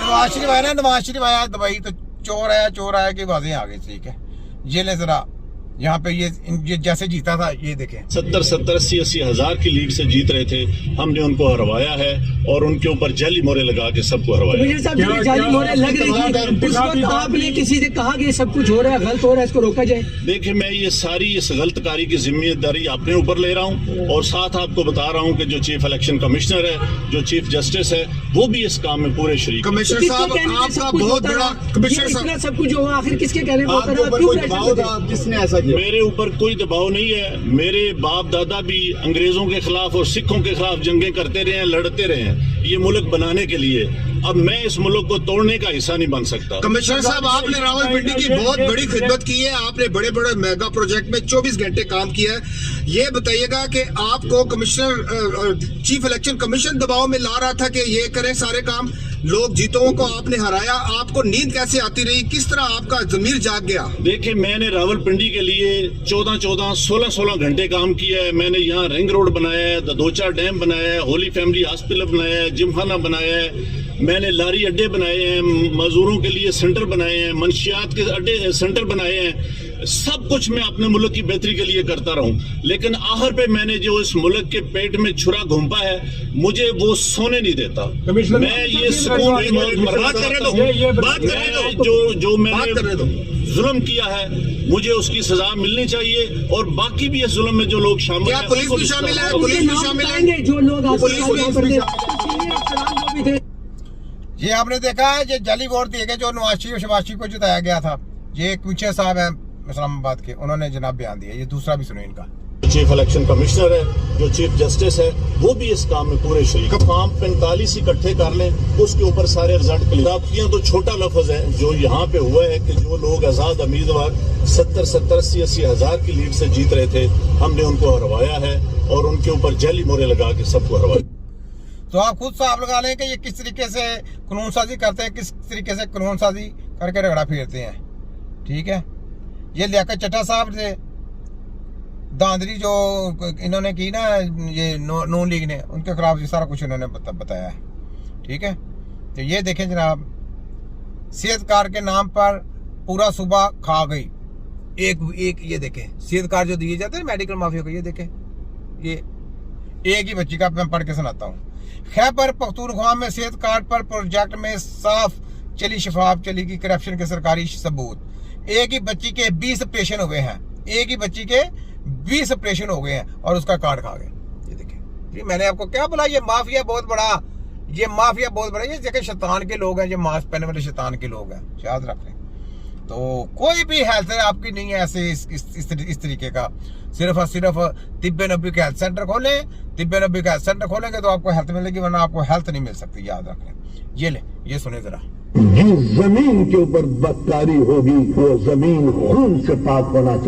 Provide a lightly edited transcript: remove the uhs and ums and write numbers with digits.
नवाज शरीफ आया ना, नवाज शरीफ आया दुबई तो चोर आया की बातें आ गई। ठीक है, ये ले जरा यहाँ पे ये जैसे जीता था ये देखें, 70-80 हजार की लीड से जीत रहे थे। हमने उनको हरवाया है और उनके ऊपर जाली मोहरे लगा के सबको हरवाया। जाली मोहरे लग रही थी उस वक्त आपने किसी से कहा कि ये सब कुछ हो रहा है, गलत हो रहा है, इसको रोका जाए? देखिए, मैं ये सारी इस गलतकारी की जिम्मेदारी अपने ऊपर ले रहा हूँ और साथ आपको बता रहा हूँ कि जो चीफ इलेक्शन कमिश्नर है, जो चीफ जस्टिस है, वो भी इस काम में पूरे शरीक। कमिश्नर साहब आपका बहुत बड़ा, कमिश्नर साहब सब कुछ हुआ, आखिर किसके कहने पर? किसने ऐसा? मेरे ऊपर कोई दबाव नहीं है। मेरे बाप दादा भी अंग्रेजों के खिलाफ और सिखों के खिलाफ जंगें करते रहे हैं, लड़ते रहे हैं ये मुल्क बनाने के लिए। अब मैं इस मुल्क को तोड़ने का हिस्सा नहीं बन सकता। कमिश्नर साहब, आपने रावलपिंडी की बहुत बड़ी खिदमत की है, आपने बड़े बड़े मेगा प्रोजेक्ट में 24 घंटे काम किया है। ये बताइएगा कि आपको कमिश्नर चीफ इलेक्शन कमीशन दबाव में ला रहा था कि ये करें सारे काम, लोग जीतों को आपने हराया, आपको नींद कैसे आती रही, किस तरह आपका जमीर जाग गया? देखिए, मैंने रावलपिंडी के लिए 14-14, 16-16 घंटे काम किया है। मैंने यहाँ रिंग रोड बनाया है, दोचा डैम बनाया है, होली फैमिली हॉस्पिटल बनाया है, जिमखाना बनाया है, मैंने लारी अड्डे बनाए हैं, मजदूरों के लिए सेंटर बनाए हैं, मंशियात के अड्डे सेंटर बनाए हैं। सब कुछ मैं अपने मुल्क की बेहतरी के लिए करता रहूं, लेकिन आखिर पे मैंने जो इस मुल्क के पेट में छुरा घुंपा है, मुझे वो सोने नहीं देता। मैं ये जो मैंने जुल्म किया है, मुझे उसकी सजा मिलनी चाहिए और बाकी भी इस जुल्म में जो लोग शामिल हैं, पुलिस भी शामिल है, पुलिस भी शामिल है, जो लोग ये आपने देखा है, ये जाली वोट दिए गए जो नवाज शरीफ शबाशी को जिताया गया था। ये कुछ साहब है इस्लामाबाद के, उन्होंने जनाब बयान दिया। ये दूसरा भी सुनो इनका। चीफ इलेक्शन कमिश्नर है, जो चीफ जस्टिस है, वो भी इस काम में पूरे शरीक। काम 45 इकट्ठे कर लें, उसके ऊपर सारे रिजल्ट क्लियर। तो छोटा लफ्ज है जो यहाँ पे हुआ है कि जो लोग आजाद उम्मीदवार 70-80 हजार की लीड से जीत रहे थे, हमने उनको हरवाया है और उनके ऊपर जाली मोहरे लगा के सबको हरवाया। तो आप खुद साफ लगा लें कि ये किस तरीके से कानून साजी करते हैं, किस तरीके से कानून साजी करके रगड़ा फेरते हैं। ठीक है, ये लियाकत चट्टा साहब से दांदरी जो इन्होंने की ना, ये नून लीग ने, उनके खिलाफ ये सारा कुछ इन्होंने बताया है। ठीक है, तो ये देखें जनाब, सेहत कार्ड के नाम पर पूरा सूबा खा गई। एक ये देखें, सेहत कार्ड जो दिए जाते हैं मेडिकल माफिया को, ये देखें, ये एक ही बच्ची का मैं पढ़ के सुनाता हूँ। खैबर पख्तूनख्वा में सेहत कार्ड पर प्रोजेक्ट में साफ चली, शफाफ चली की करप्शन के सरकारी सबूत। एक ही बच्ची के 20 ऑपरेशन हुए हैं, एक ही बच्ची के 20 ऑपरेशन हो गए हैं और उसका कार्ड खा गए। ये देखिए, मैंने आपको क्या बोला, ये माफिया बहुत बड़ा, ये माफिया बहुत बड़ा, ये जगह शैतान के लोग हैं, ये मास्क पहने वाले शैतान के लोग हैं, याद रख लें। तो कोई भी हेल्थ आपकी नहीं है ऐसे इस तरीके का। सिर्फ तिब्बे नबी का हेल्थ सेंटर खोलें, तिब्बे नबी का हेल्थ सेंटर खोलेंगे तो आपको हेल्थ मिलेगी, वरना आपको हेल्थ नहीं मिल सकती, याद रख लें। ये ले, ये सुने जरा। जिस जमीन के ऊपर बदकारी होगी वो जमीन खून से पाक होना चाहिए।